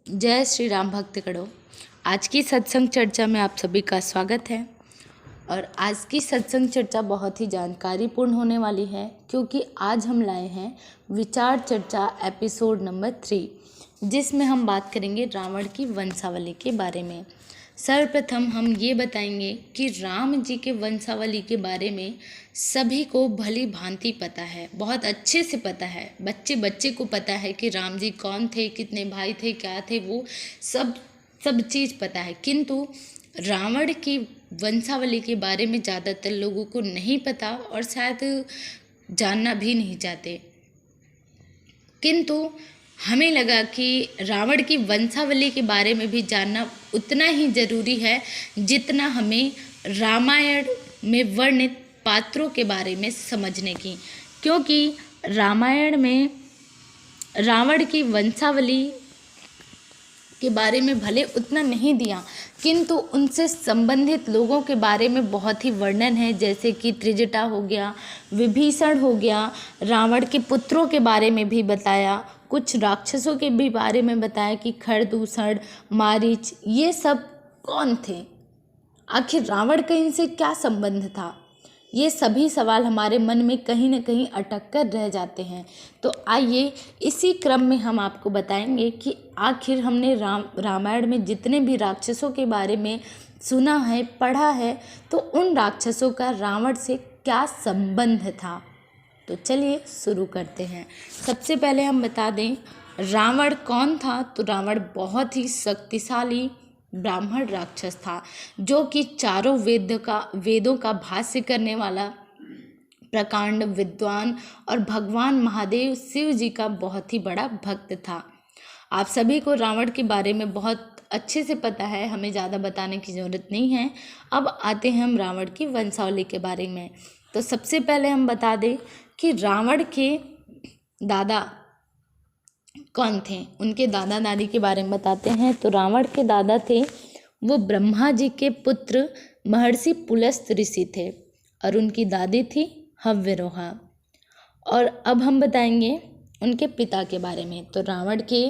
जय श्री राम भक्तगणों। आज की सत्संग चर्चा में आप सभी का स्वागत है। और आज की सत्संग चर्चा बहुत ही जानकारीपूर्ण होने वाली है, क्योंकि आज हम लाए हैं विचार चर्चा एपिसोड नंबर 3, जिसमें हम बात करेंगे रावण की वंशावली के बारे में। सर्वप्रथम हम ये बताएंगे कि राम जी के वंशावली के बारे में सभी को भली भांति पता है, बहुत अच्छे से पता है। बच्चे बच्चे को पता है कि राम जी कौन थे, कितने भाई थे, क्या थे, वो सब चीज़ पता है। किंतु रावण की वंशावली के बारे में ज़्यादातर लोगों को नहीं पता और शायद जानना भी नहीं चाहते। किंतु हमें लगा कि रावण की वंशावली के बारे में भी जानना उतना ही ज़रूरी है जितना हमें रामायण में वर्णित पात्रों के बारे में समझने की, क्योंकि रामायण में रावण की वंशावली के बारे में भले उतना नहीं दिया, किंतु उनसे संबंधित लोगों के बारे में बहुत ही वर्णन है। जैसे कि त्रिजटा हो गया, विभीषण हो गया, रावण के पुत्रों के बारे में भी बताया, कुछ राक्षसों के भी बारे में बताया कि खरदूषण, मारीच, ये सब कौन थे, आखिर रावण का इनसे क्या संबंध था। ये सभी सवाल हमारे मन में कहीं न कहीं अटक कर रह जाते हैं। तो आइए इसी क्रम में हम आपको बताएंगे कि आखिर हमने रामायण में जितने भी राक्षसों के बारे में सुना है, पढ़ा है, तो उन राक्षसों का रावण से क्या संबंध था। तो चलिए शुरू करते हैं। सबसे पहले हम बता दें रावण कौन था। तो रावण बहुत ही शक्तिशाली ब्राह्मण राक्षस था, जो कि चारों वेदों का भाष्य करने वाला प्रकांड विद्वान और भगवान महादेव शिव जी का बहुत ही बड़ा भक्त था। आप सभी को रावण के बारे में बहुत अच्छे से पता है, हमें ज़्यादा बताने की ज़रूरत नहीं है। अब आते हैं हम रावण की वंशावली के बारे में। तो सबसे पहले हम बता दें कि रावण के दादा कौन थे, उनके दादा दादी के बारे में बताते हैं। तो रावण के दादा थे वो ब्रह्मा जी के पुत्र महर्षि पुलस्त ऋषि थे, और उनकी दादी थी हव्यरोहा। और अब हम बताएंगे उनके पिता के बारे में। तो रावण के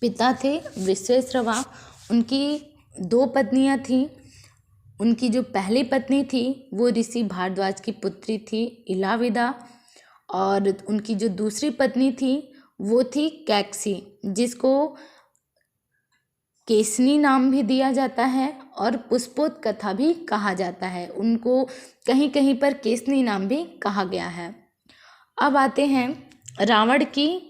पिता थे विश्वेश्रवा। उनकी 2 पत्नियां थीं। उनकी जो पहली पत्नी थी वो ऋषि भारद्वाज की पुत्री थी इलाविदा, और उनकी जो दूसरी पत्नी थी वो थी कैकसी, जिसको केसनी नाम भी दिया जाता है और पुष्पोत्कथा भी कहा जाता है। उनको कहीं कहीं पर केसनी नाम भी कहा गया है। अब आते हैं रावण की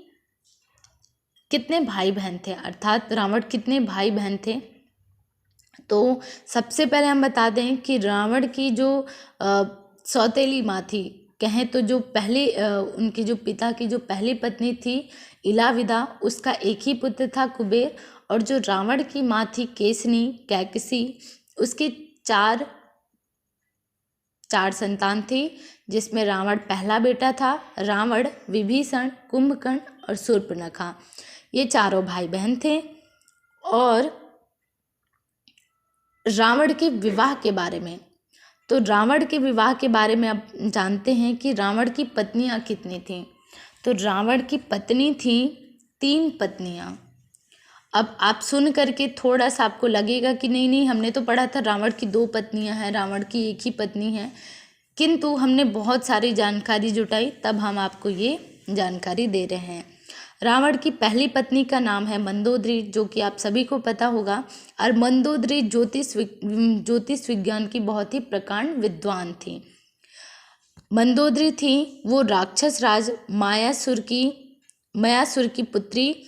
कितने भाई बहन थे, अर्थात रावण कितने भाई बहन थे। तो सबसे पहले हम बता दें कि रावण की जो सौतेली माँ थी, कहें तो जो पहले उनके जो पिता की जो पहली पत्नी थी इलाविदा, उसका एक ही पुत्र था कुबेर। और जो रावण की माँ थी केसनी कैकसी, उसकी चार संतान थी, जिसमें रावण पहला बेटा था। रावण, विभीषण, कुंभकर्ण और शूर्पणखा, ये चारों भाई बहन थे। और रावण के विवाह के बारे में, तो रावण के विवाह के बारे में अब जानते हैं कि रावण की पत्नियां कितनी थीं। तो रावण की पत्नी थी 3 पत्नियां। अब आप सुन करके थोड़ा सा आपको लगेगा कि नहीं हमने तो पढ़ा था रावण की 2 पत्नियां हैं, रावण की एक ही पत्नी है। किंतु हमने बहुत सारी जानकारी जुटाई, तब हम आपको ये जानकारी दे रहे हैं। रावण की पहली पत्नी का नाम है मंदोदरी, जो कि आप सभी को पता होगा। और मंदोदरी ज्योतिष विज्ञान की बहुत ही प्रकांड विद्वान थी। मंदोदरी थी वो राक्षस राज मायासुर की पुत्री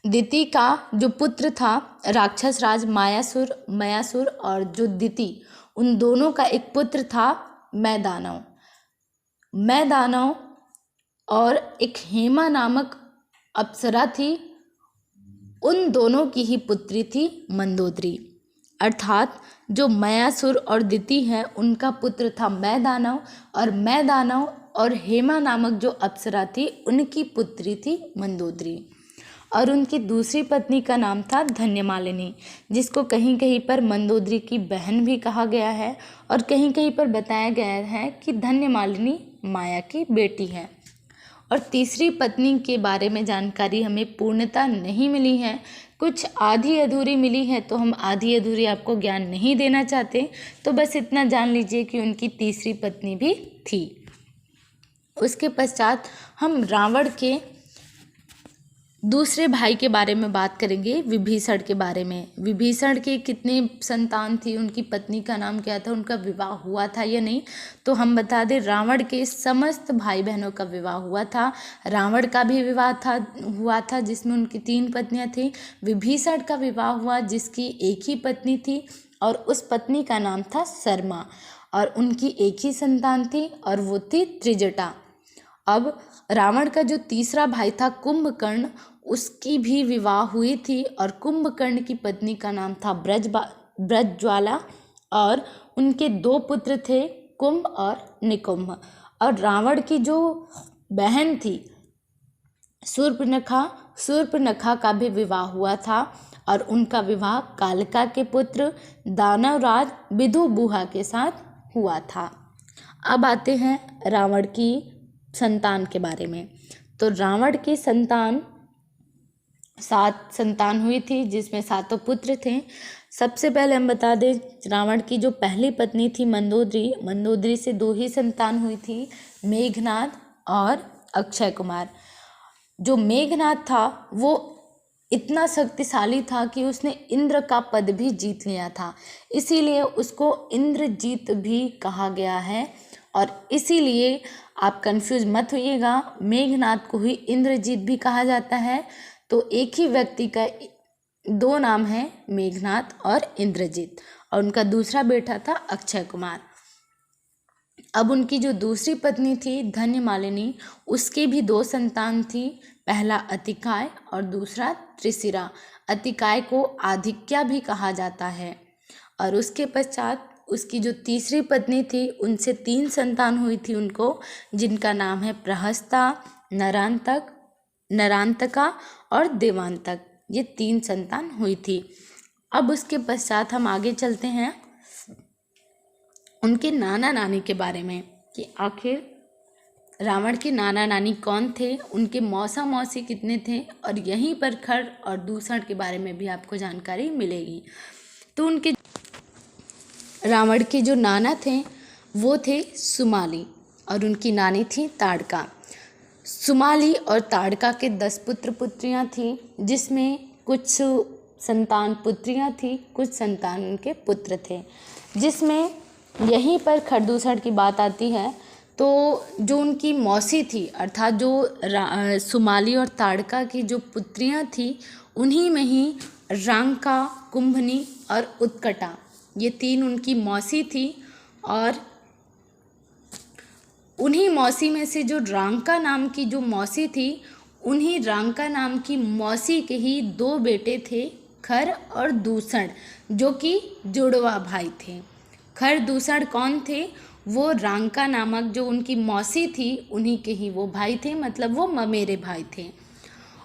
दिति का जो पुत्र था राक्षस राज मयासुर और जो दिति, उन दोनों का एक पुत्र था मैदानव, और एक हेमा नामक अप्सरा थी। उन दोनों की ही पुत्री थी मंदोदरी। अर्थात जो मयासुर और दिति है, उनका पुत्र था मैदानव, और हेमा नामक जो अप्सरा थी, उनकी पुत्री थी मंदोदरी। और उनकी दूसरी पत्नी का नाम था धन्यमालिनी, जिसको कहीं कहीं पर मंदोदरी की बहन भी कहा गया है, और कहीं कहीं पर बताया गया है कि धन्यमालिनी माया की बेटी है। और तीसरी पत्नी के बारे में जानकारी हमें पूर्णतः नहीं मिली है, कुछ आधी अधूरी मिली है, तो हम आधी अधूरी आपको ज्ञान नहीं देना चाहते। तो बस इतना जान लीजिए कि उनकी तीसरी पत्नी भी थी। उसके पश्चात हम रावण के दूसरे भाई के बारे में बात करेंगे, विभीषण के बारे में। विभीषण के कितने संतान थी, उनकी पत्नी का नाम क्या था, उनका विवाह हुआ था या नहीं, तो हम बता दें रावण के समस्त भाई बहनों का विवाह हुआ था। रावण का भी विवाह हुआ था जिसमें उनकी 3 पत्नियां थी। विभीषण का विवाह हुआ जिसकी एक ही पत्नी थी और उस पत्नी का नाम था शर्मा, और उनकी एक ही संतान थी और वो थी त्रिजटा। अब रावण का जो तीसरा भाई था कुंभकर्ण, उसकी भी विवाह हुई थी और कुंभकर्ण की पत्नी का नाम था ब्रजज्वाला, और उनके 2 पुत्र थे, कुंभ और निकुंभ। और रावण की जो बहन थी शूर्पणखा का भी विवाह हुआ था और उनका विवाह कालिका के पुत्र दानवराज विदुबुहा के साथ हुआ था। अब आते हैं रावण की संतान के बारे में। तो रावण की 7 संतान हुई थी जिसमें 7 पुत्र थे। सबसे पहले हम बता दें रावण की जो पहली पत्नी थी मंदोदरी से 2 ही संतान हुई थी, मेघनाद और अक्षय कुमार। जो मेघनाद था वो इतना शक्तिशाली था कि उसने इंद्र का पद भी जीत लिया था, इसीलिए उसको इंद्रजीत भी कहा गया है। और इसीलिए आप कंफ्यूज मत होइएगा, मेघनाद को ही इंद्रजीत भी कहा जाता है। तो एक ही व्यक्ति का 2 नाम है, मेघनाद और इंद्रजीत, और उनका दूसरा बेटा था अक्षय कुमार। अब उनकी जो दूसरी पत्नी थी धन्यमालिनी, उसकी भी 2 संतान थी, पहला अतिकाय और दूसरा त्रिशिरा। अतिकाय को आधिक्या भी कहा जाता है। और उसके पश्चात उसकी जो तीसरी पत्नी थी उनसे 3 संतान हुई थी उनको, जिनका नाम है प्रहस्ता, नरांतका और देवांतक। ये 3 संतान हुई थी। अब उसके पश्चात हम आगे चलते हैं उनके नाना नानी के बारे में कि आखिर रावण के नाना नानी कौन थे, उनके मौसा मौसी कितने थे, और यहीं पर खर और दूषण के बारे में भी आपको जानकारी मिलेगी। तो उनके रावण के जो नाना थे वो थे सुमाली और उनकी नानी थी ताड़का। सुमाली और ताड़का के 10 पुत्र पुत्रियां थीं, जिसमें कुछ संतान पुत्रियां थीं, कुछ संतान उनके पुत्र थे। जिसमें यहीं पर खरदूषण की बात आती है। तो जो उनकी मौसी थी, अर्थात जो सुमाली और ताड़का की जो पुत्रियां थीं, उन्हीं में ही रांका, कुंभनी और उत्कटा, ये 3 उनकी मौसी थी। और उन्हीं मौसी में से जो रांका नाम की जो मौसी थी, उन्हीं रांका नाम की मौसी के ही 2 बेटे थे, खर और दूषण, जो कि जुड़वा भाई थे। खर दूषण कौन थे? वो रांका नामक जो उनकी मौसी थी उन्हीं के ही वो भाई थे, मतलब वो ममेरे भाई थे।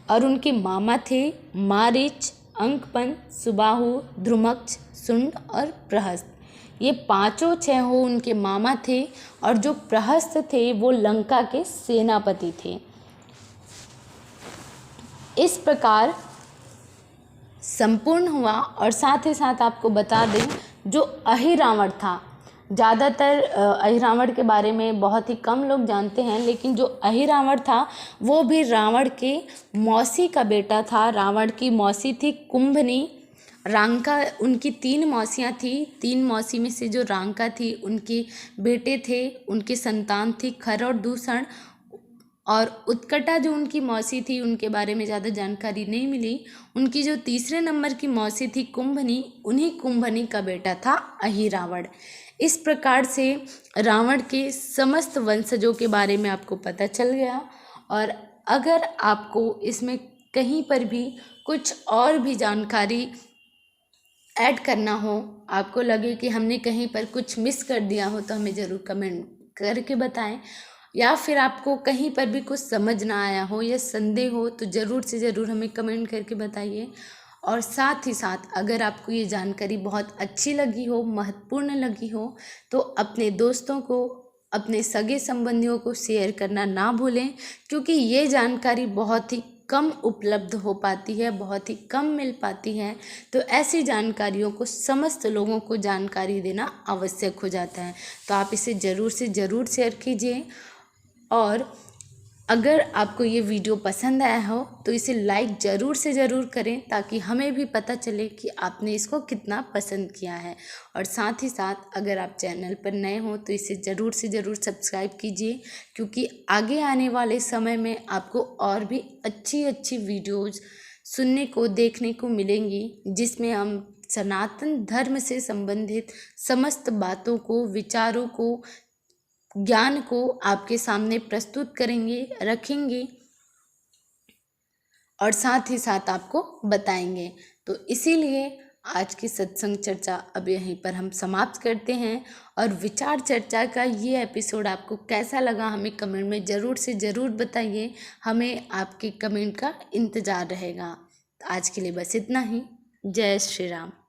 और उनके मामा थे मारीच, अंकपन, सुबाहु, ध्रुमक्ष, सुंड और प्रहस्त। ये 5 उनके मामा थे। और जो प्रहस्त थे वो लंका के सेनापति थे। इस प्रकार संपूर्ण हुआ। और साथ ही साथ आपको बता दें जो अहिरावण था, ज़्यादातर अहिरावण के बारे में बहुत ही कम लोग जानते हैं, लेकिन जो अहिरावण था वो भी रावण के मौसी का बेटा था। रावण की मौसी थी कुंभनी। रांका, उनकी 3 मौसियाँ थी, 3 मौसी में से जो रांका थी उनके बेटे थे, उनकी संतान थी खर और दूषण। और उत्कटा जो उनकी मौसी थी उनके बारे में ज़्यादा जानकारी नहीं मिली। उनकी जो तीसरे नंबर की मौसी थी कुंभनी, उन्हीं कुंभनी का बेटा था अहिरावण। इस प्रकार से रावण के समस्त वंशजों के बारे में आपको पता चल गया। और अगर आपको इसमें कहीं पर भी कुछ और भी जानकारी ऐड करना हो, आपको लगे कि हमने कहीं पर कुछ मिस कर दिया हो, तो हमें ज़रूर कमेंट करके बताएं। या फिर आपको कहीं पर भी कुछ समझ ना आया हो या संदेह हो तो ज़रूर से ज़रूर हमें कमेंट करके बताइए। और साथ ही साथ अगर आपको ये जानकारी बहुत अच्छी लगी हो, महत्वपूर्ण लगी हो, तो अपने दोस्तों को अपने सगे संबंधियों को शेयर करना ना भूलें, क्योंकि ये जानकारी बहुत ही कम उपलब्ध हो पाती है, बहुत ही कम मिल पाती है। तो ऐसी जानकारियों को समस्त लोगों को जानकारी देना आवश्यक हो जाता है। तो आप इसे ज़रूर से ज़रूर शेयर कीजिए। और अगर आपको ये वीडियो पसंद आया हो तो इसे लाइक ज़रूर से ज़रूर करें, ताकि हमें भी पता चले कि आपने इसको कितना पसंद किया है। और साथ ही साथ अगर आप चैनल पर नए हो तो इसे ज़रूर से ज़रूर सब्सक्राइब कीजिए, क्योंकि आगे आने वाले समय में आपको और भी अच्छी अच्छी वीडियोज़ सुनने को देखने को मिलेंगी, जिसमें हम सनातन धर्म से संबंधित समस्त बातों को, विचारों को, ज्ञान को आपके सामने प्रस्तुत करेंगे, रखेंगे और साथ ही साथ आपको बताएंगे। तो इसीलिए आज की सत्संग चर्चा अब यहीं पर हम समाप्त करते हैं। और विचार चर्चा का ये एपिसोड आपको कैसा लगा हमें कमेंट में ज़रूर से ज़रूर बताइए। हमें आपके कमेंट का इंतज़ार रहेगा। आज के लिए बस इतना ही। जय श्री राम।